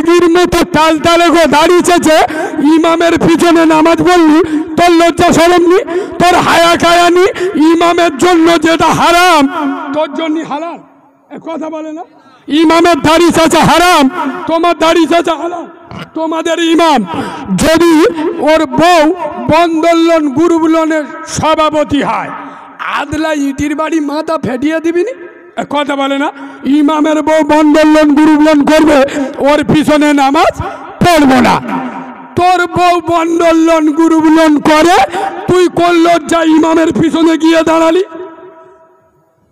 মুরগির মতো তাল তালে গো দাঁড়িয়েছে, ইমামের পিছনে নামাজ পড়লি, তোর লজ্জা শরম নি, তোর হায়া কায়া নি? ইমামের জন্য যেটা হারাম তোর জন্য হালাল, কথা বলে না? ইমামের দাড়ি চাচা হারাম, তোমার দাড়ি চাচা হারাম। তোমাদের ইমাম যদি ওর বউ বন্দোলন গ্রুপলোনের সভাপতি হয়, আদলা ইটির বাড়ি মাথা ফেটিয়ে দিবিনি, কথা বলে না? ইমামের বউ বন্দোলন গ্রুপলোন করবে, ওর পিছনে নামাজ পড়বো না। তোর বউ বন্দোলন গ্রুপলোন করে, তুই করলো যা ইমামের পিছনে গিয়ে দাঁড়ালি?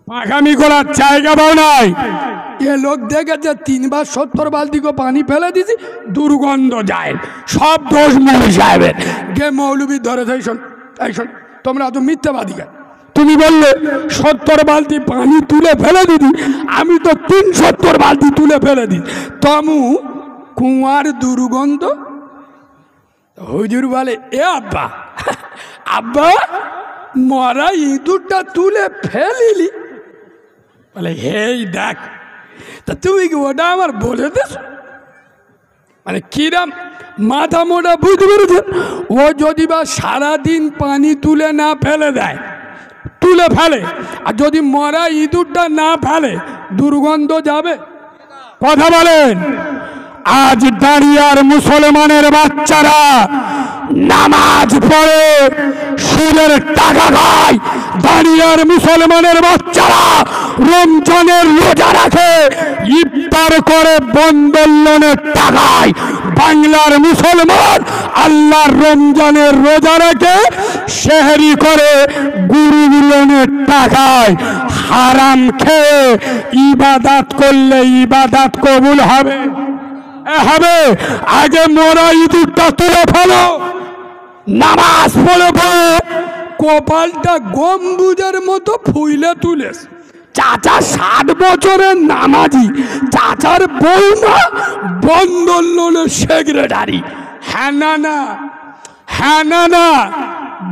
পাখামি করার জায়গা পাও নাই। এ লোক দেখেছে 3 বার 70 বালতি পানি ফেলে দিছি, দুর্গন্ধ যায়, সব দোষ মৌলভী সাহেবের। গে মৌলভী ধরে শোন, তোমরা তো মিথ্যাবাদী। তুমি বললে 70 বালতি পানি তুলে ফেলে দিদি, আমি তো 370 বালতি তুলে ফেলে দিই। তমু কুয়ার দুর্গন্ধ। হুজুর বলে, এ আব্বা আব্বা মরা ইঁদুরটা তুলে ফেলিলি? বলে, হেই দেখ, তা তুমি কি ওটা আমার বলে দিস? মানে কিরাম মাথা মোটা, বুঝতে পেরেছেন? ও যদি বা সারাদিন পানি তুলে না ফেলে দেয়, তুলে ফেলে, আর যদি মরা ইঁদুরটা না ফেলে, দুর্গন্ধ যাবে? কথা বলেন। আজ দাঁড়িয়ার মুসলমানের বাচ্চারা নামাজ পড়ে সুদের টাকা খায়, দাঁড়িয়ার মুসলমানের বাচ্চারা রমজানের রোজা রাখে, ইফতার করে বন্দোলনের টাকায়। বাংলার মুসলমান আল্লাহর রমজানের রোজা রাখে, সেহরি করে গুরুগুলোনের টাকায়। হারাম খেয়ে ইবাদত করলে ইবাদত কবুল হবে? হবে। আগে মরা ইঁদুরটা তুলে ফেলো, নামাজ পড়ে পড়ে কপালটা গম্বুজের মতো ফুইলে তুলেস। চাচা 60 বছরের নামাজি, চাচার বউ না বন্দোলনের সেক্রেটারি। হ্যাঁ না না, হ্যাঁ না না,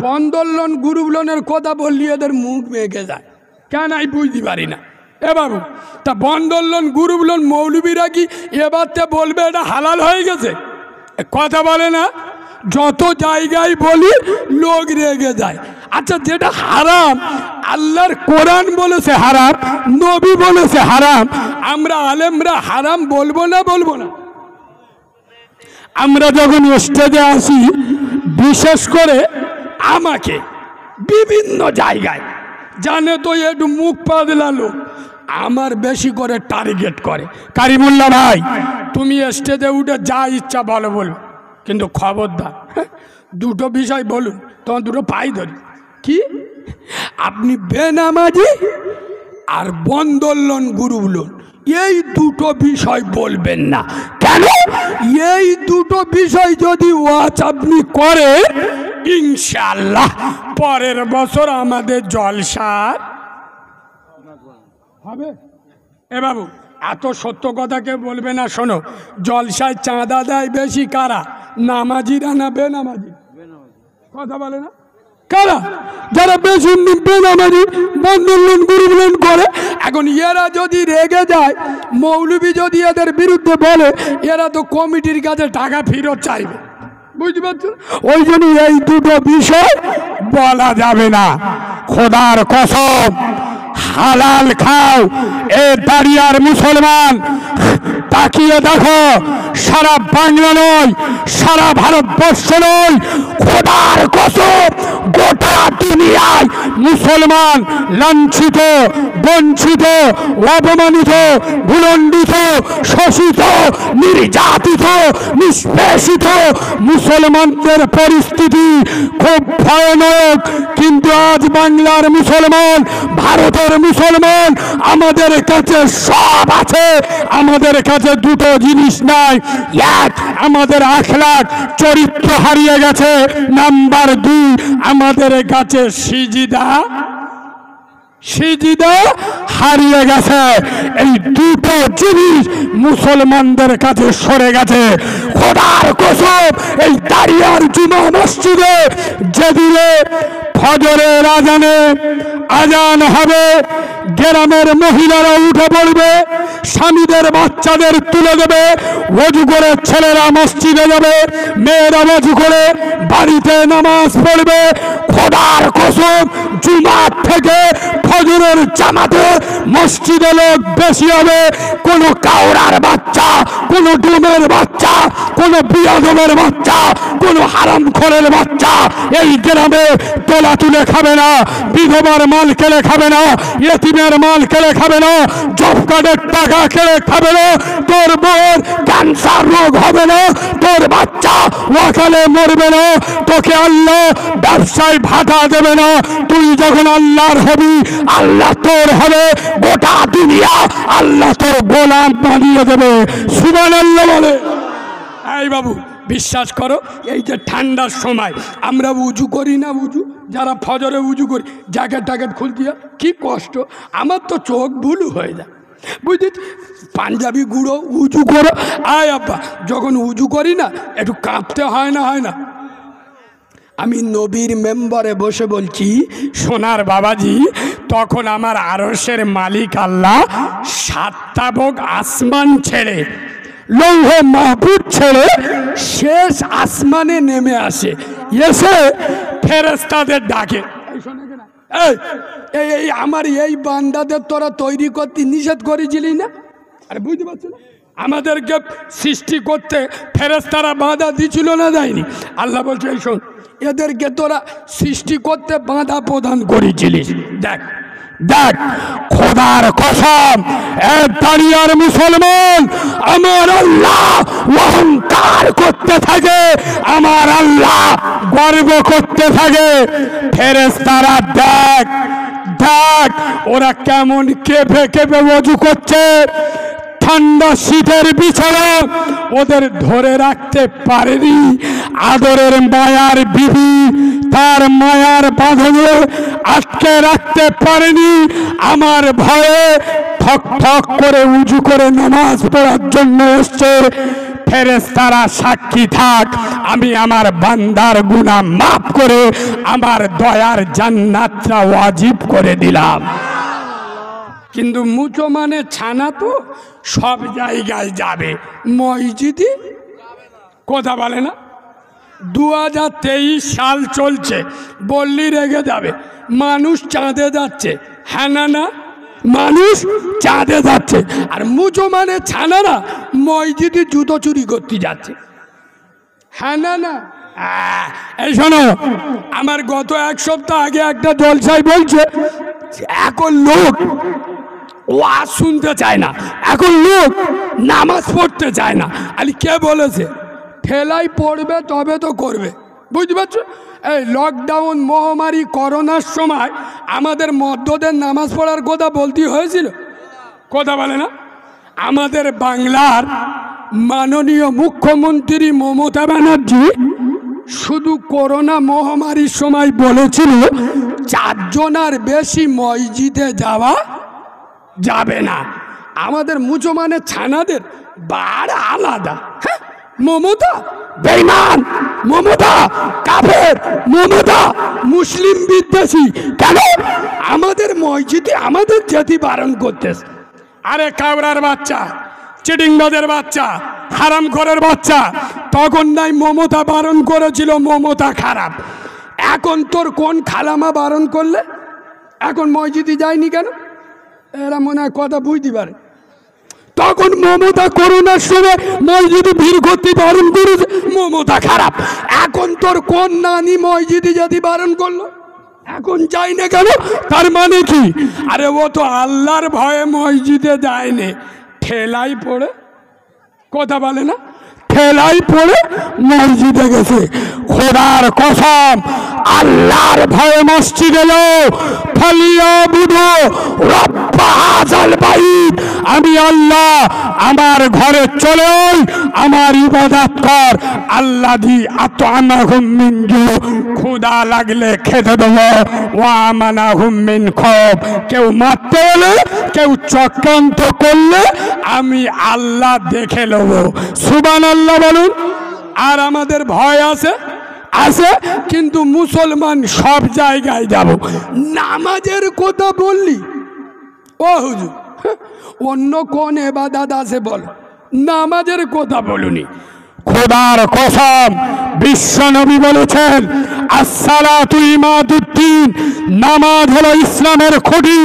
বন্দোলন গ্রুপলোনের কথা বললি এদের মুখ মেঘে যায় কেন, আমি বুঝতে পারি না। এ বাবু, তা বন্দোলন গ্রুপলোন মৌলবীরা কি এবারতে বলবে এটা হালাল হয়ে গেছে? কথা বলে না? যত জায়গায় বলি লোক রেগে যায়। আচ্ছা, যেটা হারাম আল্লাহর কোরআন বলেছে হারাম, নবী বলেছে হারাম, আমরা আলেমরা হারাম বলবো না? বলবো না? আমরা যখন স্টেজে আসি, বিশেষ করে আমাকে বিভিন্ন জায়গায় জানে তো একটু মুখ পাতলা লোক আমার বেশি করে টার্গেট করে। কারিমুল্লাহ ভাই, তুমি স্টেজে উঠে যা ইচ্ছা ভালো বলবে, কিন্তু খবরদার দুটো বিষয় বলুন, তোমার দুটো পাই ধরি। কি? আপনি বেনামাজি আর বন্দোলন গ্রুপলোন, এই দুটো বিষয় বলবেন না। কেন? এই দুটো বিষয় যদি ওয়াচ আপনি করেন, ইনশাআল্লাহ পরের বছর আমাদের জলসা হবে। এ বাবু, এত সত্য কথা কেউ বলবে না। শোনো, জলসায় চাঁদা দেয় বেশি কারা? নামাজিরা না বেনামাজি? কথা বলে না? কারা? যারা বেশি বেনামাজি বন্দোলন গ্রুপলোন করে। এখন এরা যদি রেগে যায়, মৌলবী যদি এদের বিরুদ্ধে বলে, এরা তো কমিটির কাছে টাকা ফেরত চাইবে, বুঝতে পারছেন? ওই জন্য এই দুটো বিষয় বলা যাবে না। খোদার কসম, হালাল খাও। এ দাঁড়িয়ার মুসলমান, তাকিয়ে দেখো, সারা বাংলা নয়, সারা ভারতবর্ষ নয়, খোদার কসম গোটা দুনিয়ায় মুসলমান লাঞ্ছিত, বঞ্চিত, অপমানিত, ভুলণ্ডিত, শোষিত, নির্যাতিত, নিষ্পেষিত। মুসলমানদের পরিস্থিতি খুব ভয়ানক। কিন্তু আজ বাংলার মুসলমান, ভারতের মুসলমান, আমাদের কাছে সব আছে। আমাদের কাছে দুটো জিনিস নাই। এক, আমাদের আখলাক চরিত্র হারিয়ে গেছে। নাম্বার 2, আমাদের কাছে সিজদা হারিয়ে গেছে। এই দুটো জিনিস মুসলমানদের কাছে সরে গেছে। খোদার কসম, এই দাঁড়িয়ার জুমা মসজিদে যেদিনে ফজরের আজানে আজান হবে, গ্রামের মহিলারা উঠে পড়বে, স্বামীদের বাচ্চাদের তুলে দেবে, ওযু করে ছেলেরা মসজিদে যাবে, মেয়েরা ওযু করে বাড়িতে নামাজ পড়বে। খোদার কসম, জুমার থেকে ফজরের জামাতে মসজিদে লোক বেশি হবে। কোনো কাউরার বাচ্চা, কোনো ডুমের বাচ্চা, কোনো বিয়াদবের বাচ্চা, কোনো হারামখোরের বাচ্চা এই গ্রামে তোলা তুলে খাবে না, বিধবার মাল কেড়ে খাবে না, ইয়েতিমের মাল কেড়ে খাবে না, জব কার্ডের টাকা কেড়ে খাবে না, তোর বোন ক্যান্সার রোগ হবে না, তোর বাচ্চা ওয়াকালে মরবে না, তোকে আল্লাহ ব্যবসায় ভাটা দেবে না। তুই যখন আল্লাহর হবি, আল্লাহ তোর হবে, গোটা দুনিয়া আল্লাহ তোর গোলাম বানিয়ে দেবে। সুবহানাল্লাহ বলে। এই বাবু বিশ্বাস করো, এই যে ঠান্ডার সময় আমরা উজু করি না, উজু যারা ফজরে উজু করি, জ্যাকেট ট্যাকেট খুলতে কি কষ্ট, আমার তো চোখ ভুলু হয়ে যায় বুঝলি। পাঞ্জাবি গুঁড়ো উজু করো, আয় আব্বা যখন উজু করি না একটু কাঁপতে হয় না, হয় না? আমি নবীর মেম্বারে বসে বলছি, সোনার বাবাজি, তখন আমার আরশের মালিক আল্লাহ সাতটা ভোগ আসমান ছেড়ে, লৌহ মাহফুজ ছেড়ে শেষ আসমানে নেমে আসে, এসে ফেরেশতাদের ডাকে, এই আমার এই বান্দাদের তোরা তৈরি করতে নিষেধ করেছিলি না? আরে বুঝতে পারছো না, আমাদেরকে সৃষ্টি করতে ফেরেশতারা বাধা দিছিল না, দেয়নি? আল্লাহ বলছে, এই শোন, এদেরকে তোরা সৃষ্টি করতে বাধা প্রদান করেছিলিস। দেখ দেখ, খোদার কসম, দাঁড়িয়ার মুসলমান, আমার আল্লাহ অহংকার করতে থাকে, আমার আল্লাহ গর্ব করতে থাকে। ফেরেশতারা দেখ দেখ ওরা কেমন কেঁপে কেঁপে ওযু করছে, ঠান্ডা শীতের বিছানা ওদের ধরে রাখতে পারেনি, আদরের মায়ার বিবি তার মায়ার বাঁধনে আটকে রাখতে পারেনি। আমার ভয়ে ঠক ঠক করে উজু করে নামাজ পড়ার জন্য এসছে। ফেরেশতারা সাক্ষী থাক, আমি আমার বান্দার গুনাহ মাফ করে আমার দয়ার জান্নাতটা ওয়াজিব করে দিলাম। কিন্তু মুচো মানে ছানা তো সব জায়গায় যাবে, মসজিদে কথা বলে না। 2023 সাল চলছে, বললি রেগে যাবে, মানুষ চাঁদে যাচ্ছে, হ্যাঁ না না, মানুষ চাঁদে যাচ্ছে, আর মুচো মানে ছানা না মসজিদে জুতো চুরি করতে যাচ্ছে, হ্যাঁ না না। এই শোনো, আমার গত এক সপ্তাহ আগে একটা জলসায় বলছে, এখন লোক ওয়াজ শুনতে চায় না, এখন লোক নামাজ পড়তে চায় না। আরে কে বলেছে? ঠেলাই পড়বে তবে তো করবে, বুঝতে পারছো? এই লকডাউন মহামারী করোনার সময় আমাদের মধ্যদের নামাজ পড়ার কথা বলতে হয়েছিল, কথা বলে না? আমাদের বাংলার মাননীয় মুখ্যমন্ত্রী মমতা ব্যানার্জি শুধু করোনা মহামারীর সময় বলেছিল 4 জনের বেশি মসজিদে যাওয়া যাবে না। আমাদের মুসলমানের ছানাদের বার আলাদা। হ্যাঁ, মমতা বেঈমান, মমতা কাফের, মমতা মুসলিম বিদ্বেষী। কেন? আমাদের মসজিদে আমাদের জাতি বারণ করতেছে। আরে কাউরার বাচ্চা, চিটিংবাজের বাচ্চা, হারামখোরের বাচ্চা, তখন নাই মমতা বারণ করেছিল মমতা খারাপ। এখন তোর কোন খালামা বারণ করলে এখন মসজিদে যায়নি কেন? এরা মনে হয় কথা বুঝতে পারে। তখন মমতা করোনার সময় মসজিদে ভিড় করতে বারণ করেছে, মমতা খারাপ। এখন তোর কোন নানি মসজিদে যেতে বারণ করলো, এখন যাই না কেন? তার মানে কি? আরে ও তো আল্লাহর ভয়ে মসজিদে যায়নি, ঠেলাই পড়ে, কথা বলে না, ঠেলাই পড়ে মসজিদে গেছে। খোদার কসম, আল্লাহর ভয়ে মসজিদে যাও, ফালিয়াবুদু রব্ব হাযাল বাইত। আমি আল্লাহ আমার ঘরে চলে আয়, আমার ইবাদত কর। আল্লাযী আত'আমাহুম মিন জু, ক্ষুধা লাগলে খেতে দেবো, ওয়া আমানাহুম মিন খৌফ। কেউ মারতে এলে, কেউ চক্রান্ত করলে আমি আল্লাহ দেখে নেব। সুবহানাল্লাহ বলুন। আর আমাদের ভয় আছে, আছে, কিন্তু মুসলমান সব জায়গায় যাব। নামাজের কথা বললি ও হুজুর, অন্য কোন ইবাদত আছে বল, নামাজের কথা বলুনি। খোদার কসম, বিশ্বনবী বলেছেন আসসালাতু ইমাদুদ্দিন, নামাজ হলো ইসলামের খুঁটি।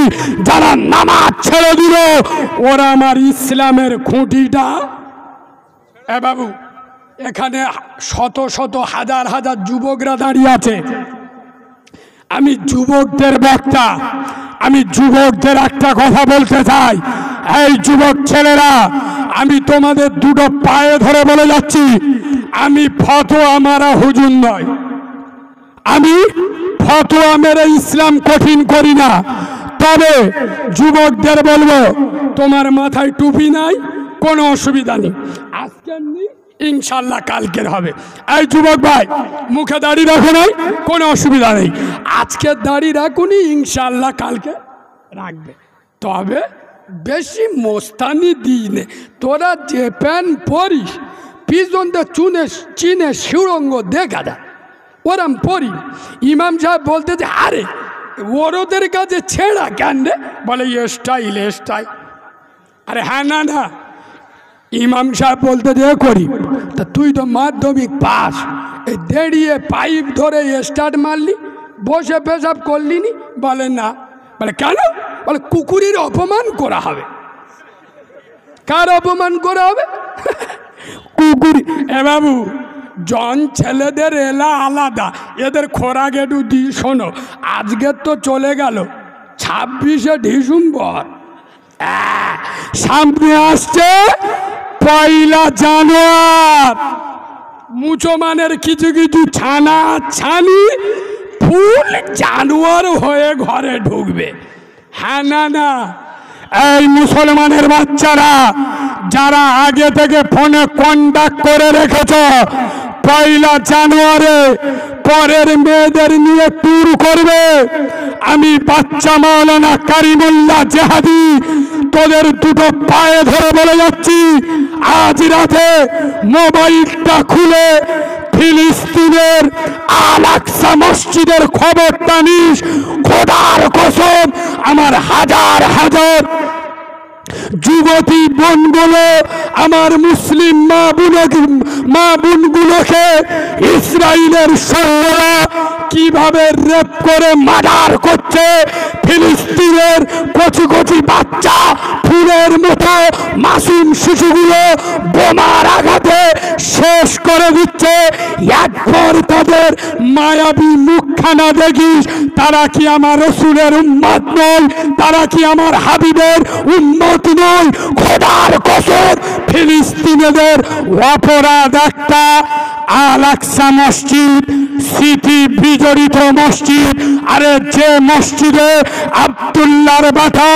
যারা নামাজ ছেড়ে দিল ওরা আমার ইসলামের খুঁটিটা। এ বাবু, এখানে শত শত হাজার হাজার যুবকরা দাঁড়িয়ে আছে। আমি যুবকদের বক্তা, আমি যুবকদের একটা কথা বলতে চাই। এই যুবক ছেলেরা, আমি তোমাদের দুটো পায়ে ধরে বলে যাচ্ছি, আমি ফতোয়া মারা হুজুর নয়, আমি ফতোয়া মেরে ইসলাম কঠিন করি না। তবে যুবকদের বলবো, তোমার মাথায় টুপি নাই, কোনো অসুবিধা নেই, আজকের নেই ইনশাল্লাহ কালকের হবে। এই যুবক ভাই, মুখে দাড়ি রাখো নাই, কোনো অসুবিধা নেই, আজকের দাড়ি রাখুনি, ইনশাল্লাহ কালকে রাখবে। তবে বেশি মোস্তানি দিনে তোরা যে প্যান্ট পরিস পিছনটা চিনে সুরঙ্গ দেখা যায়, ওরম পরি। ইমাম সাহেব বলতে যে আরে ওরদের কাছে ছেঁড়া কেন রে, বলে স্টাইল স্টাইল। আরে হ্যাঁ, না না, ইমাম সাহেব বলতে যে করি, তা তুই তো মাধ্যমিক পাস, এই দেড়িয়ে পাইপ ধরে স্টার্ট মারলি, বসে পেশাব করলি নি? বলে না। বলে কেন? বলে কুকুরের অপমান করা হবে। কার অপমান করা হবে? কুকুর। এ বাবু, জন ছেলেদের এলা আলাদা, এদের খোরাক একটু দিই। শোনো, আজকের তো চলে গেল 26শে ডিসেম্বর, সামনে আসছে 1 জানুয়ারি। মুসলমানের কিছু কিছু ছানা ছানি ফুল জানুয়ার হয়ে ঘরে ঢুকবে। হ্যাঁ না না, এই মুসলমানের বাচ্চারা যারা আগে থেকে ফোনে কন্ট্যাক্ট করে রেখেছ, 1 জানুয়ারি পরের মেয়েদের নিয়ে ট্যুর করবে। আমি বাচ্চা মাওলানা কারিমুল্লাহ জেহাদি তোদের দুটো পায়ে ধরে বলে যাচ্ছি, আজ রাতে মোবাইলটা খুলে ফিলিস্তিনের আল আকসা মসজিদের খবরটা নিস। খোদার কসম, আমার হাজার হাজার যুবতী বোনগুলো, আমার মুসলিম মা বোনগুলোকে ইসরায়েলের সৈন্যরা কিভাবে রেপ করে মার্ডার করছে। ফিলিস্তিনের কচি কচি বাচ্চা, ফুলের মতো মাসুম শিশুগুলো বোমার আঘাতে শেষ করে দিচ্ছে। একবার তাদের মায়াবী মুখখানা দেখিস, তারা কি আমার রসুলের উম্মত নয়? তারা কি আমার হাবিবের উম্মত নয়? খোদার কসম, ফিলিস্তিনিদের অপরাধ একটা, আল আকসা মসজিদ স্মৃতি বিজড়িত মসজিদ। আরে যে মসজিদে আব্দুল্লাহর বাটা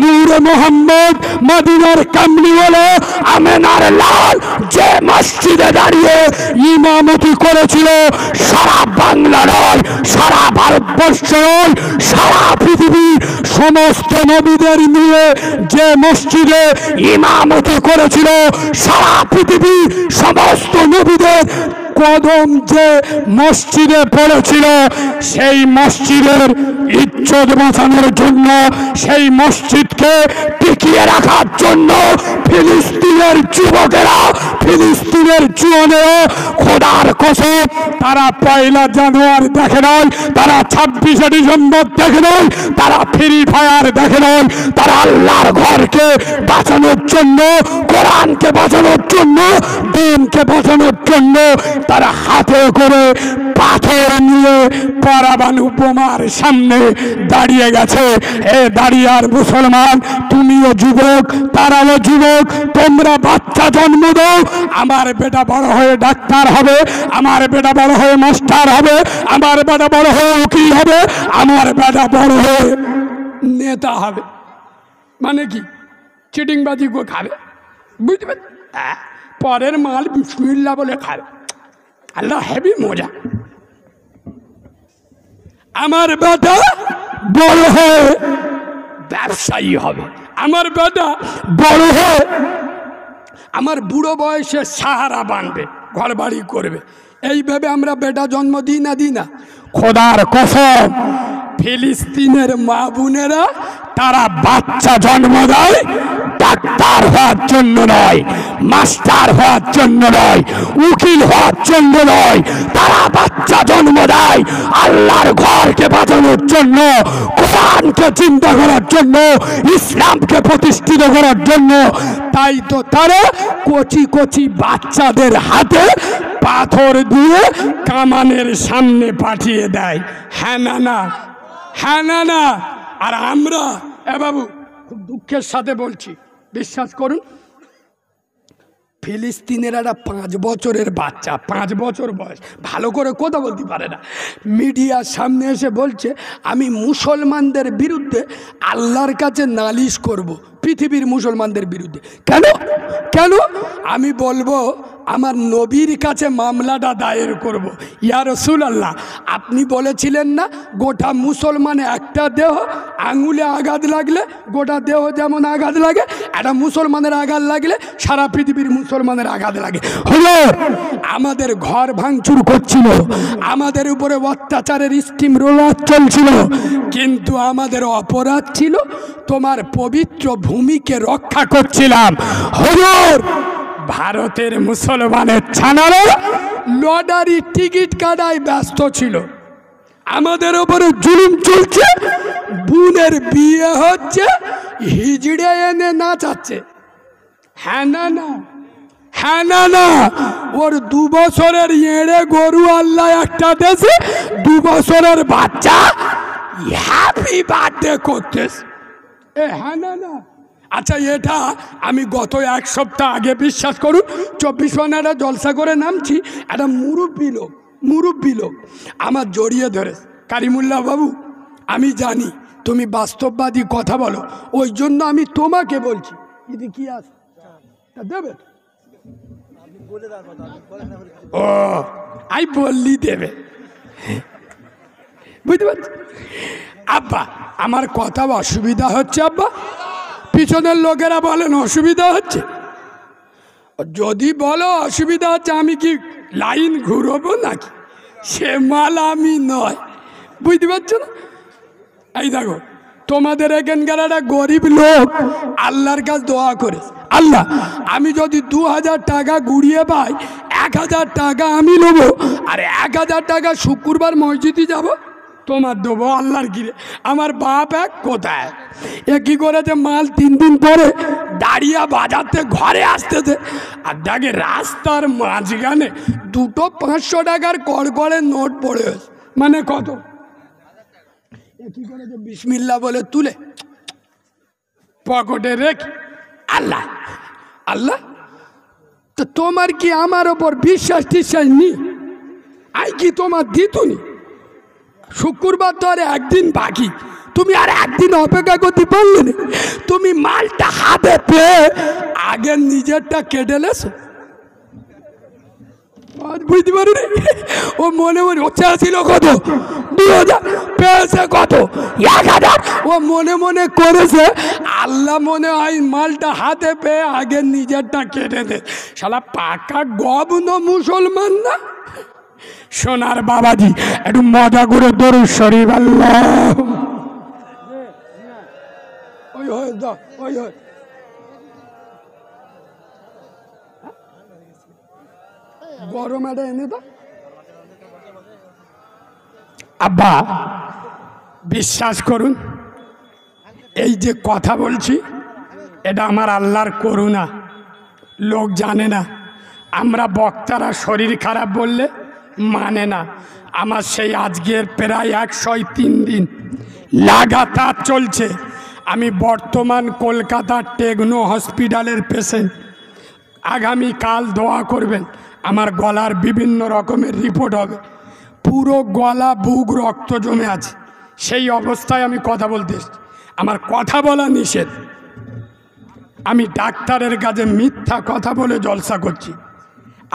নূর মোহাম্মদ মদিনার কামলিওয়ালা আমেনার লাল যে মসজিদে দাঁড়িয়ে ইমামতি করেছিল, সারা বাংলা নয়, সারা ভারতবর্ষ নয়, সারা পৃথিবীর সমস্ত নবীদের নিয়ে যে মসজিদে ইমামতি করেছিল, সারা পৃথিবীর সমস্ত নবীদের কদম যে মসজিদে পড়েছিল, সেই মসজিদের ইজ্জত বাঁচানোর জন্য, সেই মসজিদকে টিকিয়ে রাখার জন্য ফিলিস্তিনের যুবকেরা, ফিলিস্তিনের জুয়ানেরা, খোদার কসম, তারা 1 জানুয়ারি দেখে নয়, তারা 26শে ডিসেম্বর দেখে নয়, তারা ফ্রি ফায়ার দেখে নয়, তারা আল্লাহর ঘরকে বাঁচানোর জন্য, কোরআনকে বাঁচানোর জন্য, দিনকে বাঁচানোর জন্য তারা হাতে করে পাথর নিয়ে পরমাণু বোমার সামনে দাঁড়িয়ে গেছে। এ দাঁড়িয়ার মুসলমান, তুমিও যুবক, তারাও যুবক, তোমরা বাচ্চা জন্ম দাও। আমার বেটা বড় হয়ে ডাক্তার হবে, আমার বেটা বড় হয়ে মাস্টার হবে, আমার বেটা বড় হয়ে উকিল হবে, আমার বেটা বড় হয়ে নেতা হবে। মানে কি? চিটিংবাজি করে খাবে, বুঝতে পারছি। পরের মাল বিসমিল্লাহ বলে খাবে, আল্লাহ হেবি মজা। আমার বেটা বড় হয়ে ব্যবসায়ী হবে, আমার বেটা বড় হয়ে আমার বুড়ো বয়সে সাহারা বানবে, ঘর বাড়ি করবে। এইভাবে আমরা বেটা জন্ম দিই না খোদার কসম ফিলিস্তিনের মা বোনেরা তারা বাচ্চা জন্ম দেয় ডাক্তার হওয়ার জন্য নয়, মাস্টার হওয়ার জন্য নয়, উকিল হওয়ার জন্য নয়, তারা বাচ্চা জন্ম দেয় আল্লাহর ঘরকে বাঁচানোর জন্য, কোরআনকে চিন্তা করার জন্য, ইসলামকে প্রতিষ্ঠিত করার জন্য। তাই তো তারা কচি কচি বাচ্চাদের হাতে পাথর দিয়ে কামানের সামনে পাঠিয়ে দেয়। হ্যাঁ না না, হ্যাঁ না না। আর আমরা বাবু খুব দুঃখের সাথে বলছি, বিশ্বাস করুন, ফিলিস্তিনের একটা 5 বছরের বাচ্চা, 5 বছর বয়স, ভালো করে কথা বলতে পারে না, মিডিয়ার সামনে এসে বলছে আমি মুসলমানদের বিরুদ্ধে আল্লাহর কাছে নালিশ করব, পৃথিবীর মুসলমানদের বিরুদ্ধে। কেন কেন? আমি বলবো আমার নবীর কাছে মামলাটা দায়ের করব। ইয়া রাসূলুল্লাহ, আপনি বলেছিলেন না গোটা মুসলমানে একটা দেহ, আঙুলে আঘাত লাগলে গোটা দেহ যেমন আঘাত লাগে, একটা মুসলমানের আঘাত লাগলে সারা পৃথিবীর মুসলমানের আঘাত লাগে। হলো আমাদের ঘর ভাঙচুর করছিল, আমাদের উপরে অত্যাচারের স্টিম রোলার চলছিল, কিন্তু আমাদের অপরাধ ছিল তোমার পবিত্র ভূমিকে রক্ষা করছিলাম। হুজুর, ভারতের মুসলমানের ছানারা লটারি টিকিট কাটায় ব্যস্ত ছিল, আমাদের উপরে জুলুম চলছে, বোনের বিয়ে হচ্ছে, হিজড়ে এনে নাচাচ্ছে। হ্যাঁ না না, হ্যাঁ না না। ওর 2 বছরের এড়ে গরু আল্লাহ একটা দেশে 2 বছরের বাচ্চা হ্যাপি বার্থডে করতেছে। হ্যাঁ না না। আচ্ছা, এটা আমি গত 1 সপ্তাহ আগে, বিশ্বাস করুন, 24 ঘন্টা জলসা করে নামছি, একটা মুরব্বী লোক আমার জড়িয়ে ধরে, কারিমুল্লাহ বাবু আমি জানি তুমি বাস্তববাদী কথা বলো, ওই জন্য আমি তোমাকে বলছি, যদি কি আছে দেবে। ও আই বললি দেবে, বুঝতে পারছি। আব্বা আমার কথা অসুবিধা হচ্ছে? আব্বা পিছনের লোকেরা বলেন অসুবিধা হচ্ছে। যদি বলো অসুবিধা হচ্ছে, আমি কি লাইন ঘুরবো নাকি? সে মাল আমি নয়, বুঝতে পারছো না? এই দেখো, তোমাদের এখানকার একটা গরিব লোক আল্লাহর কাছে দোয়া করে, আল্লাহ আমি যদি 2000 টাকা গুড়িয়ে পাই, 1000 টাকা আমি নেবো, আর 1000 টাকা শুক্রবার মসজিদে যাব, তোমার দেবো আল্লাহর গিরে। আমার বাপ এক কোথায় এ কি করেছে, মাল 3 দিন পরে দাঁড়িয়ে বাজাতে ঘরে আসতেছে, আর দেখে রাস্তার মাঝখানে 2টো 500 টাকার কড়কড়ে নোট পড়ে হয়েছে। মানে কত? এ কি করেছে, বিসমিল্লাহ বলে তুলে পকেটে রেখে আল্লাহ আল্লাহ। তো তোমার কি আমার ওপর বিশ্বাস টিশ্বাস নেই? আই কি তোমার দিতুনি? শুক্রবার তো আর একদিন বাকি, তুমি আর একদিন অপেক্ষা করতে পারলে না? তুমি মালটা হাতে পেয়ে আগে নিজেরটা কেটে লেছো, বুঝতে পারি। ও মনে মনে ছিল কত, 2000 পেয়েছে কত, 1000। ও মনে মনে করেছে আল্লাহ মনে হয় মালটা হাতে পেয়ে আগে নিজেরটা কেটে দে। শালা পাকা গবন মুসলমান না। সোনার বাবাজি একটু মজা করে দরুদ শরীফ আল্লাহ। ওই হয় দাও, ওই হয়। গরম এটা এনে দাও। আব্বা বিশ্বাস করুন, এই যে কথা বলছি এটা আমার আল্লাহর করুণা, লোক জানে না। আমরা বক্তারা শরীর খারাপ বললে মানে না। আমার সেই আজকের প্রায় 103 দিন লাগাতার চলছে। আমি বর্তমান কলকাতার টেকনো হসপিটালের পেশেন্ট। আগামীকাল দোয়া করবেন, আমার গলার বিভিন্ন রকমের রিপোর্ট হবে, পুরো গলা বুক রক্ত জমে আছে। সেই অবস্থায় আমি কথা বলতে এসেছি, আমার কথা বলা নিষেধ। আমি ডাক্তারের কাছে মিথ্যা কথা বলে জলসা করছি।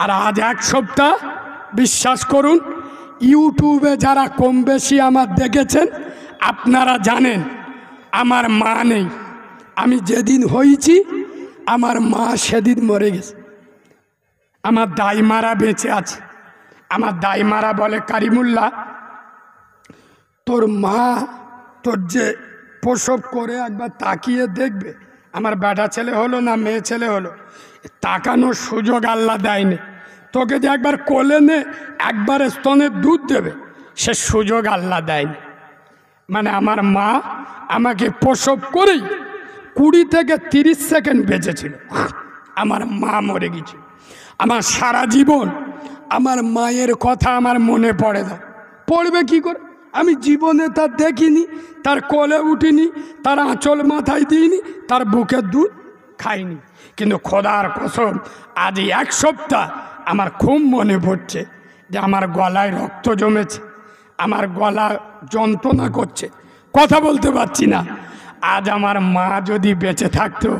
আর আজ 1 সপ্তাহ বিশ্বাস করুন, ইউটিউবে যারা কম বেশি আমার দেখেছেন আপনারা জানেন আমার মা নেই। আমি যেদিন হয়েছি আমার মা সেদিন মরে গেছে, আমার দাইমারা বেঁচে আছে। আমার দাইমারা বলে, কারিমুল্লাহ, তোর মা তোর যে প্রসব করে একবার তাকিয়ে দেখবে আমার বেটা ছেলে হলো না মেয়ে ছেলে হলো, তাকানোর সুযোগ আল্লাহ দেয়নি। তোকে যে একবার কোলে নে একবার স্তনের দুধ দেবে সে সুযোগ আল্লাহ দেয়নি। মানে আমার মা আমাকে প্রসব করেই 20 থেকে 30 সেকেন্ড বেঁচেছিল, আমার মা মরে গেছিল। আমার সারা জীবন আমার মায়ের কথা আমার মনে পড়ে না। পড়বে কি করে? আমি জীবনে তার দেখিনি, তার কোলে উঠিনি, তার আঁচল মাথায় দিইনি, তার বুকের দুধ খাইনি। কিন্তু খোদার কসম আজ 1 সপ্তাহ আমার খুব মনে পড়ছে যে আমার গলায় রক্ত জমেছে, আমার গলা যন্ত্রণা করছে, কথা বলতে পারছি না। আজ আমার মা যদি বেঁচে থাকতো,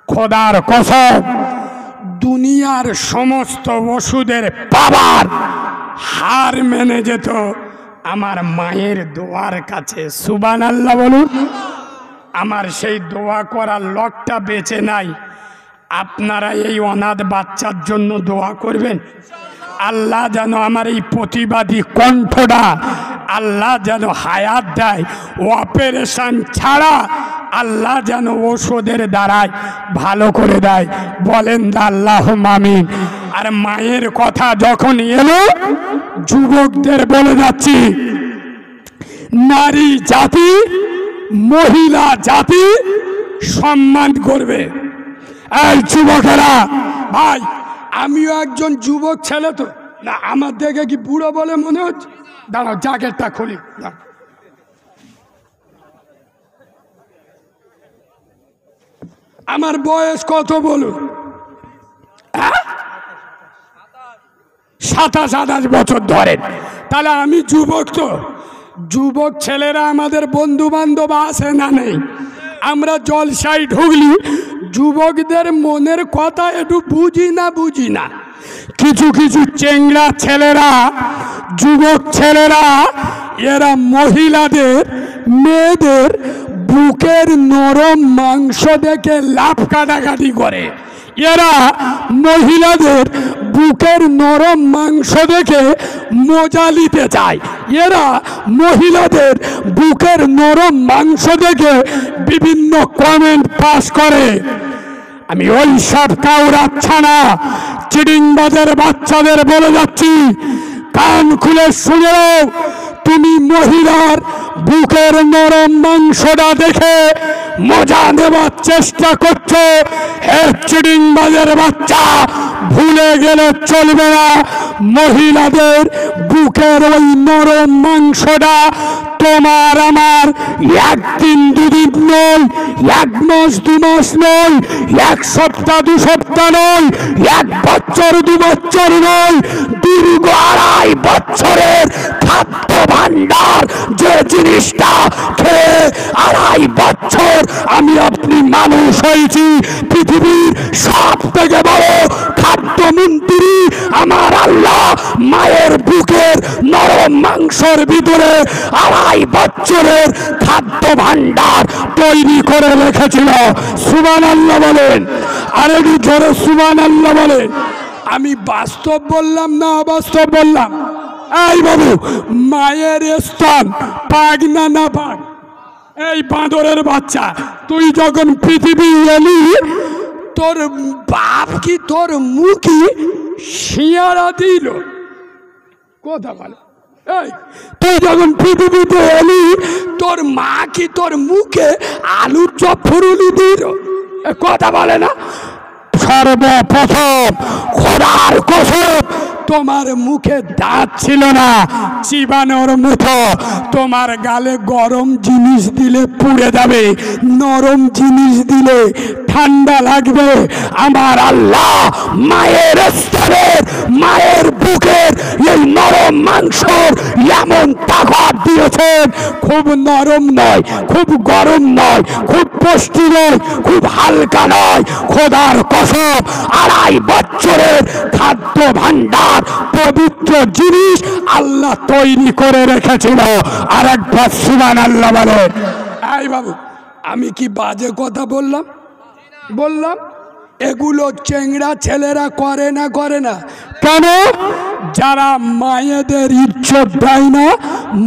খোদার কসম দুনিয়ার সমস্ত ওষুধের পাওয়ার হার মেনে যেত আমার মায়ের দোয়ার কাছে। সুবহানাল্লাহ বলুন। আমার সেই দোয়া করার লোকটা বেঁচে নাই। আপনারা এই অনাথ বাচ্চার জন্য দোয়া করবেন। আল্লাহ যেন আমার এই প্রতিবাদী কণ্ঠটা আল্লাহ যেন হায়াত দেয়, অপারেশন ছাড়া আল্লাহ যেন ওষুধের দ্বারাই ভালো করে দেয়। বলেন আল্লাহুম্মা আমিন। আর মায়ের কথা যখন এলো, যুবকদের বলে যাচ্ছি, নারী জাতি মহিলা জাতি সম্মান করবে। এই যুবকেরা, ভাই আমিও একজন যুবক ছেলে, তো না আমার দেখে কি বুড়ো বলে মনে হচ্ছে? দাঁড়াও জ্যাকেটটা খুলি। আমার বয়স কত বলুন? 27-28 বছর ধরেন। তাহলে আমি যুবক। তো যুবক ছেলেরা আমাদের বন্ধু বান্ধব আছে না নেই? আমরা জলসায় ঢুকলি যুবকদের মনের কথা একটু বুঝি না। কিছু কিছু চেংড়া ছেলেরা, যুবক ছেলেরা, এরা মহিলাদের মেয়েদের বুকের নরম মাংস দেখে লাফ কাটাকাটি করে। এরা মহিলাদের বুকের নরম মাংস দেখে মজা নিতে চায়। এরা মহিলাদের বুকের নরম মাংস দেখে বিভিন্ন কমেন্ট পাস করে। আমি ওই সব কাউরাচ্ছা না চিডিংবাজের বাচ্চাদের বলে যাচ্ছি, কান খুলে শুনে নাও। তুমি মহিলার বুকের নরম মাংসটা দেখে মজা নেবার চেষ্টা করছো, হে চিডিংবাজের বাচ্চা, ভুলে গেলে চলবে না। মহিলাদের বুকের ওই নরম মাংসটা তোমার আমার 1 দিন 2 দিন নয়, 1 মাস 2 মাস নয়, 1 সপ্তাহ 2 সপ্তাহ নয়, 1 বছর 2 বছর নয়, দীর্ঘ 2.5 বছরের খাদ্য ভাণ্ডার। যে জিনিসটা খেয়ে 2.5 বছর আমি আপনি মানুষ হয়েছি, পৃথিবীর সব থেকে বড় খাদ্যমন্ত্রী আমার আল্লাহ মায়ের বুকের নরম মাংসের ভিতরে 2.5 বছরের খাদ্য ভাণ্ডার তৈরি করে রেখেছিল। সুবহানাল্লাহ বলেন। আর একটু জোরে সুবহানাল্লাহ বলেন। আমি বাস্তব বললাম না অবাস্তব বললাম? এই বাবু, মায়ের স্তন পাক না পাক? এই বাঁদরের বাচ্চা, তুই যখন পৃথিবী এলি তোর বাপ কি তোর মুখি শিয়ারা দিল? কথা বলে। এই তুই যখন পৃথিবীতে এলি তোর মা কি তোর মুখে আলুর চপ ফুরুলি দিল? কথা বলে না? সর্বপ্রথম খোদার কসম তোমার মুখে দাঁত ছিল না চিবানোর মতো। তোমার গালে গরম জিনিস দিলে পুড়ে যাবে, নরম জিনিস দিলে ঠান্ডা লাগবে। আমার আল্লাহ মায়ের স্তনের, মায়ের বুকের এই নরম মাংস এমন তাকত দিয়েছেন, খুব নরম নয়, খুব গরম নয়, খুব পুষ্টি নয়, খুব হালকা নয়। খোদার কসম 2.5 বছরের খাদ্য ভাণ্ডার পবিত্র জিনিস আল্লাহ তৈরি করে রেখেছিল। আর একবার সুবহানাল্লাহ বলে। এই বাবু, আমি কি বাজে কথা বললাম? এগুলো চেংড়া ছেলেরা করে না কেন? যারা মায়েদের ইজ্জত দেয় না,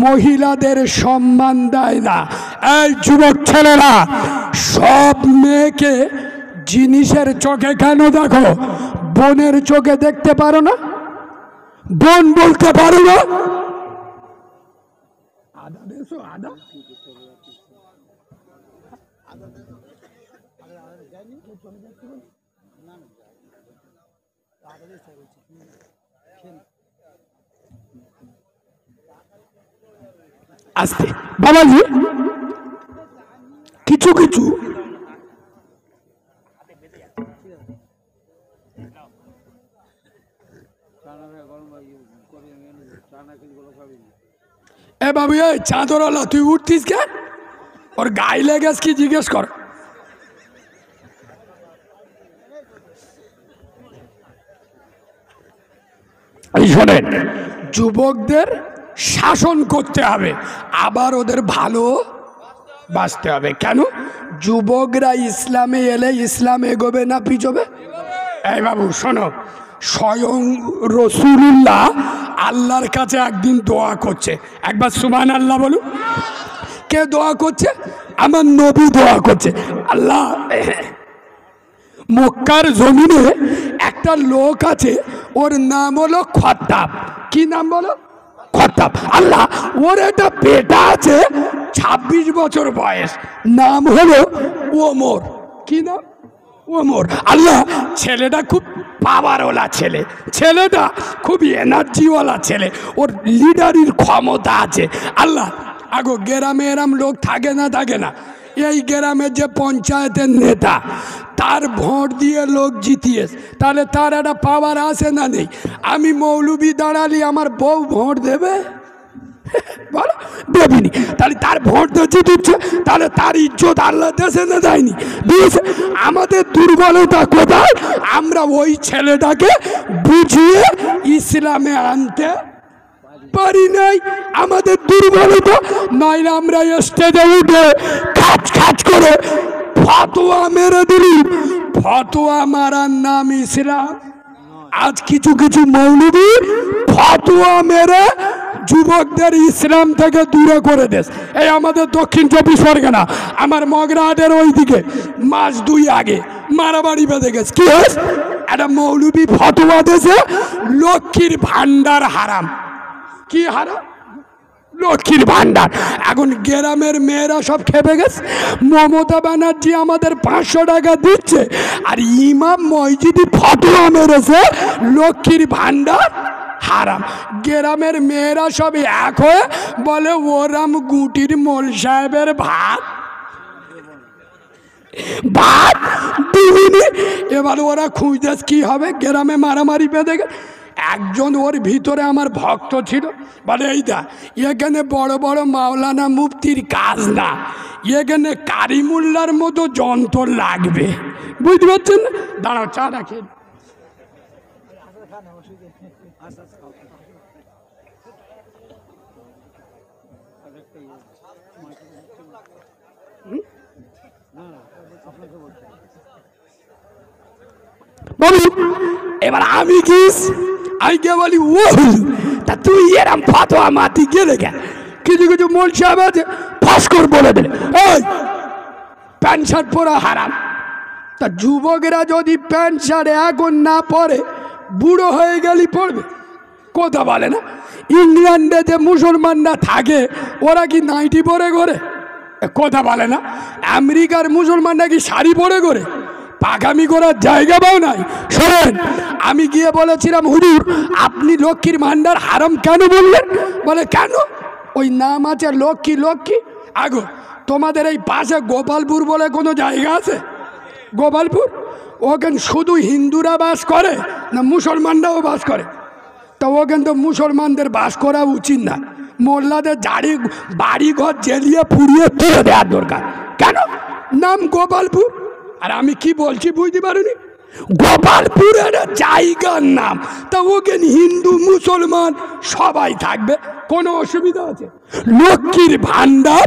মহিলাদের সম্মান দেয় না। এই যুবক ছেলেরা, সব মেয়েকে জিনিসের চোখে কেন দেখো? বোনের চোখে দেখতে পারো না? বোন বলতে পারো না? আদা দেশো আদা আসতে বাবাজি, কিছু কিছু এ বাবু, এই চাদরওয়ালা তুই উঠতিস কে? ওর গায়ে লেগেস কি জিজ্ঞেস কর। এই শোনেন, যুবকদের শাসন করতে হবে, আবার ওদের ভালো বাঁচতে হবে। কেন? যুবকরা ইসলামে এলে ইসলাম এগোবে না পিছবে? এই বাবু শোনো, স্বয়ং রাসূলুল্লাহ আল্লাহর কাছে একদিন দোয়া করছে। একবার সুবহানাল্লাহ বলুন। কে দোয়া করছে? আমার নবী দোয়া করছে। আল্লাহ, মক্কার জমিনে একটা লোক আছে, ওর নাম হলো খত্তাব। কি নাম বলো? খত্তাব। আল্লাহ, ওর একটা বেটা আছে 26 বছর বয়স, নাম হলো ওমর। কি নাম? ওমর। আল্লাহ, ছেলেটা খুব পাওয়ারওয়ালা ছেলে, ছেলেটা খুব এনার্জিওয়ালা ছেলে, ওর লিডারির ক্ষমতা আছে। আল্লাহ, আগো গ্রামে এরম লোক থাকে না? থাকে না? এই গ্রামের যে পঞ্চায়েতের নেতা, তার ভোট দিয়ে লোক জিতিয়েস, তাহলে তার একটা পাওয়ার আছে না নেই? আমি মৌলবি দাঁড়ালি, আমার বউ ভোট দেবে? বলো, দেবিনি। তাহলে তার ভোট দিয়ে দিচ্ছে, তাহলে তার ইজ্জত আল্লাহ দেশে না দেয়নি? দিয়েছে। আমাদের দুর্বলতা কোথায়? আমরা ওই ছেলেটাকে বুঝিয়ে ইসলামে আনতে পারি নাই, আমাদের দুর্বলতা। নইলে আমরা স্টেজে উঠে খাচ খাচ করে ফতোয়া মেরে দিলি। ফতোয়া মারার নাম ইসলাম। আজ কিছু কিছু মৌলবি ফতোয়া মেরে যুবকদের ইসলাম থেকে দূরে করে দেশ। এই আমাদের দক্ষিণ 24 পরগনা, আমার মগরাহাটের ওই দিকে মাস 2 আগে মারামারি বেঁধে গেছে। কি হয়েছে? একটা মৌলবি ফতোয়া দেশে লক্ষ্মীর ভান্ডার হারাম। কি হারাম? লক্ষ্মীর ভান্ডার। এখন গ্রামের মেয়েরা সব খেপে গেছে। মমতা ব্যানার্জি আমাদের 500 টাকা দিচ্ছে, আর ইমাম মসজিদে ফতোয়া মেরেছে লক্ষ্মীর ভান্ডার হারাম। গ্রামের মেয়েরা সব এক হয়ে বলে ওরাম গুটির মোল সাহেবের ভাত ভাত দিবিনি। এবার ওরা খুঁজতেছে কি হবে, গ্রামে মারামারি বেঁধে গেছে। একজন ওর ভিতরে আমার ভক্ত ছিল, বলে এই দা, এখানে বড় বড় মাওলানা মুফতির কাজ না, এখানে কারিমুল্লার মতো যন্ত্র লাগবে। বুঝতে পারছেন? দাঁড়াও, চা রাখেন। এবার আমি কিস, আমি কে বলি ও তা তুই এরম ফতোয়া মাতি গেলে কেন? কিছু কিছু মোল সাহেব আছে ফাঁস করে বলে দিলে এই প্যান্ট শার্ট পরা হারাম। তা যুবকেরা যদি প্যান্ট শার্ট এখন না পরে, বুড়ো হয়ে গেলি পড়বে? কথা বলে না। ইংল্যান্ডে যে মুসলমানরা থাকে, ওরা কি নাইটি পরে ঘরে? কথা বলে না। আমেরিকার মুসলমানরা কি শাড়ি পরে ঘরে? পাকামি করার জায়গা পাও নাই। শোনেন, আমি গিয়ে বলেছিলাম হুজুর আপনি লক্ষ্মীর ভান্ডার হারাম কেন বললেন? বলে কেন? ওই নাম আছে লক্ষ্মী লক্ষ্মী। আগো তোমাদের এই পাশে গোপালপুর বলে কোনো জায়গা আছে? গোপালপুর ওখানে শুধু হিন্দুরা বাস করে না মুসলমানরাও বাস করে? তা ওখানে তো মুসলমানদের বাস করা উচিত না। মোল্লাদের বাড়ি ঘর জ্বালিয়ে পুড়িয়ে তুলে দেওয়ার দরকার। কেন? নাম গোপালপুর। আর আমি কি বলছি বুঝতে পারিনি? গোপালপুরের জায়গার নাম, তা ওখানে হিন্দু মুসলমান সবাই থাকবে, কোনো অসুবিধা আছে? লক্ষ্মীর ভান্ডার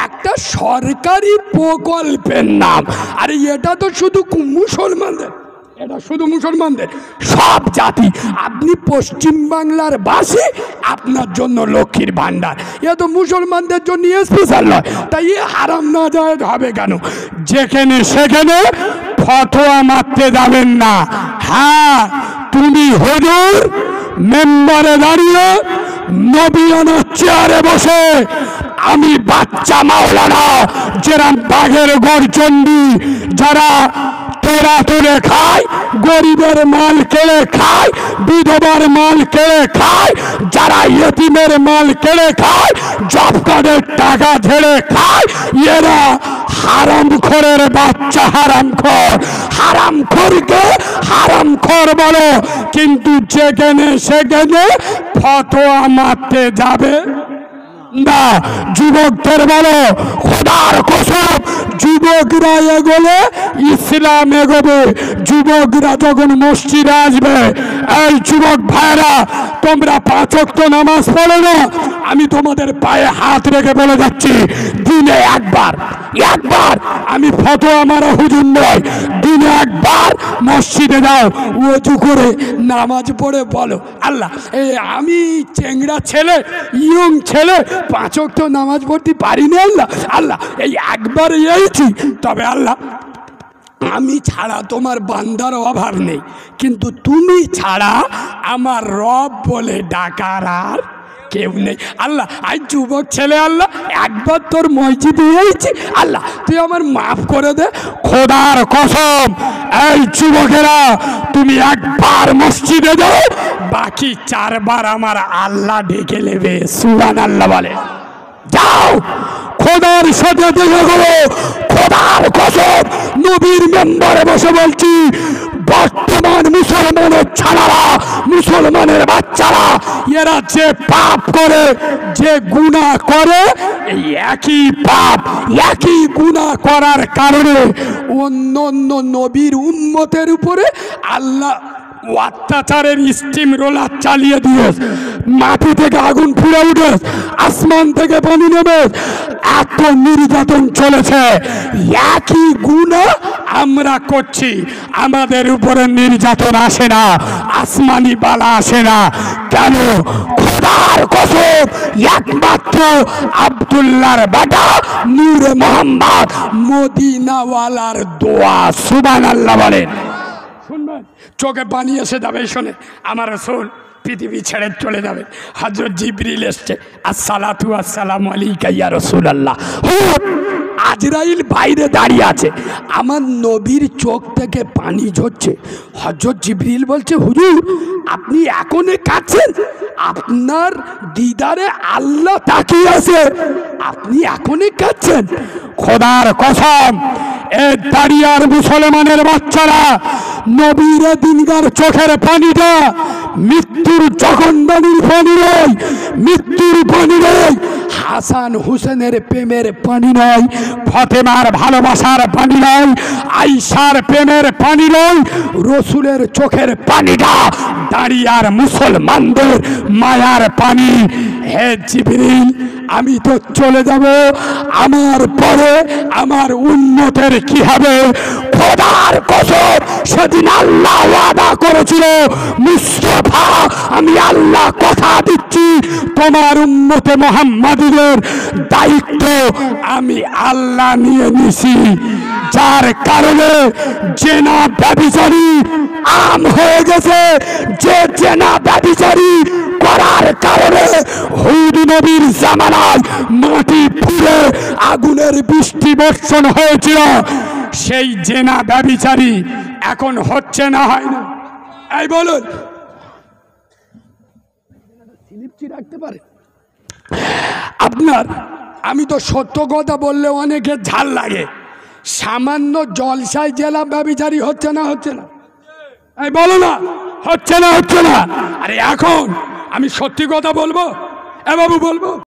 একটা সরকারি প্রকল্পের নাম, আর এটা তো শুধু মুসলমানদের। এটা শুধু মুসলমানদের, সব জাতি। আপনি পশ্চিম বাংলার বাসী, আপনার জন্য লক্ষ্মীর ভান্ডার। এ তো মুসলমানদের জন্য স্পেশাল নয়, তাই এ হারাম না যায় হবে কেন? যেখানে সেখানে ফতোয়া মারতে যাবেন না। হ্যাঁ, তুমি হুজুর মেম্বারে দাঁড়িয়ে, নবীয়ানা চেয়ারে বসে, আমি বাচ্চা মাওলানা যেরাম বাঘের গর্জন্ডি, যারা তোরা তুলে খায়, গরিবের মাল কেড়ে খায়, বিধবার মাল কেড়ে খায়, যারা ইয়েতিমের মাল কেড়ে খায়, জব কার্ডের টাকা ঝেড়ে খায়, এরা হারামখোরের বাচ্চা। হারামখোর, হারামখোরকে হারামখোর বলো, কিন্তু যেখানে সেখানে ফতোয়া মারতে যাবে না। যুবকদের বলো, খোদার কসম, যুবকরা এগোলে ইসলাম এগোবে। যুবকরা যখন মসজিদে আসবে, এই যুবক ভাইরা, তোমরা 5 ওয়াক্ত নামাজ পড়ো না? আমি তোমাদের পায়ে হাত রেখে বলে যাচ্ছি, দিনে একবার, আমি ফতোয়া মারা হুজুর নয়, দিনে একবার মসজিদে যাও, ওযু করে নামাজ পড়ে বলো, আল্লাহ আমি চেংড়া ছেলে, ইয়ং ছেলে, 5 ওয়াক্ত নামাজ পড়তে পারিনি, আল্লাহ এই একবার এইছি, তবে আল্লাহ আমি ছাড়া তোমার বান্দার অভাব নেই, কিন্তু তুমি ছাড়া আমার রব বলে ডাকার আর কেউ নেই। আল্লাহ আজ যুবক ছেলে, আল্লাহ একবার তোর মসজিদে এসেছি, আল্লাহ তুই আমার মাফ করে দে। খোদার কসম, এই যুবকেরা, তুমি একবার মসজিদে যাও, বাকি 4 বার আমার আল্লাহ ডেকে নেবে। সুবহানাল্লাহ বলে, যাও খোদার সাথে দেখা করো। খোদার কসম, নবীর মেম্বারে বসে বলছি, বর্তমান মুসলমানের ছাড়ারা, মুসলমানের বাচ্চারা, এরা যে পাপ করে, যে গুনাহ করে, এই একই পাপ, একই গুনাহ করার কারণে অন্য অন্য নবীর উম্মতের উপরে আল্লাহ অত্যাচারের স্টিম রোলার চালিয়ে দিয়ে, মাটি থেকে আগুন ফুড়ে উঠে, আসমান থেকে পানি নেমে, এত নির্যাতন চলেছে। একই গুনাহ আমরা করছি, আমাদের উপরে নির্যাতন আসে না, আসমানি বালা আসে না কেন? খোদার কসম, একমাত্র আব্দুল্লাহর বেটা নূরে মোহাম্মদ মদিনাওয়ালার দোয়া। সুবহানাল্লাহ বলেন। শুনবেন, চোখে পানি এসে যাবে শোনে, আমার রাসূল পৃথিবী ছেড়ে চলে যাবে। হযরত জিবরিল এসছে, আসসালাতু আসসালামু আলাইকা ইয়া রাসূলুল্লাহ। আজরাইল বাইরে দাঁড়িয়ে আছে, আমার নবীর চোখ থেকে পানি ঝরছে। হযরত জিবরিল বলছে, হুজুর আপনি এখনো কাঁদছেন? আপনার দিদারে আল্লাহ তাকিয়ে আছে, আপনি এখনো কাঁদছেন? খোদার কসম, এ দাঁড়িয়ার মুসলমানের বাচ্চারা, নবীর দিনগার চোখের পানিটা মৃত্যুর জগন্নাথীর পানি নয়, মৃত্যুর পানি নয়, হাসান হুসেনের প্রেমের পানি নয়, ফাতেমার ভালোবাসার পানি নয়, আয়েশার প্রেমের পানি নয়, রসুলের চোখের পানিটা দাঁড়িয়ার মুসলমানদের মায়ার পানি। হে জিবরিল, আমি তো চলে যাব, আমার পরে আমার উম্মতের কি হবে? খোদার কসম, সেদিন আল্লাহ ওয়াদা করেছিল, মুস্তাফা আমি আল্লাহ কথা দিচ্ছি, তোমার উম্মতে মুহাম্মাদীদের দায়িত্ব আমি আল্লাহ নিয়ে নিছি। যার কারণে জেনা ব্যভিচারী আম হয়ে গেছে, যে জেনা ব্যভিচারী করার কারণে হুদ নবীর জামানায় মাটি ফুলে আগুনের বৃষ্টি বর্ষণ হয়েছিল, সেই জেনা ব্যভিচারী এখন হচ্ছে না, হয় না? এই বলুন, রাখতে পারে আপনার? আমি তো সত্য কথা বললে অনেকে ঝাল লাগে, সামান্য জলসায় জেলা ব্যভিচারী হচ্ছে না, হচ্ছে না? এই বলো না, হচ্ছে না, হচ্ছে না? আরে এখন আমি সত্যি কথা বলবো, এ বাবু বলবো।